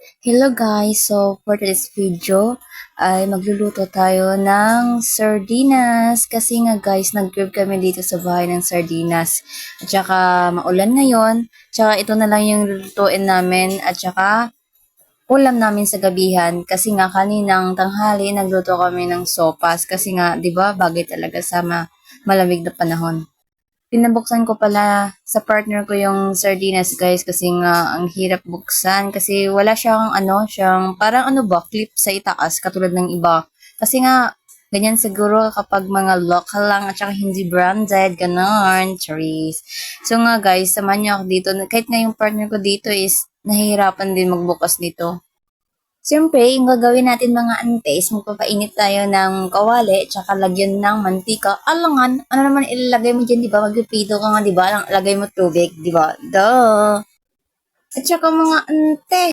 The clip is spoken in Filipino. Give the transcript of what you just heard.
Hello guys! So, for today's video ay magluluto tayo ng sardinas. Kasi nga guys, nag-grab kami dito sa bahay ng sardinas. At saka maulan ngayon. Tsaka ito na lang yung lulutuin namin. At saka ulam namin sa gabihan. Kasi nga kaninang tanghali nagluto kami ng sopas. Kasi nga, di ba, bagay talaga sa malamig na panahon. Pinabuksan ko pala sa partner ko yung sardinas guys kasi nga ang hirap buksan kasi wala siyang siyang parang clip sa itaas katulad ng iba. Kasi nga ganyan siguro kapag mga local lang at saka hindi branded, ganon, charis. So nga guys, samahan niyo ako dito. Kahit nga yung partner ko dito is nahihirapan din magbukas nito. Siyempre, yung gagawin natin mga ante is magpapainit tayo ng kawali tsaka lagyan ng mantika. Alangan, ano naman ilalagay mo dyan, di ba? Magpipido ka nga, di ba? Lagay mo tubig, di ba? Duh! At saka mga ante,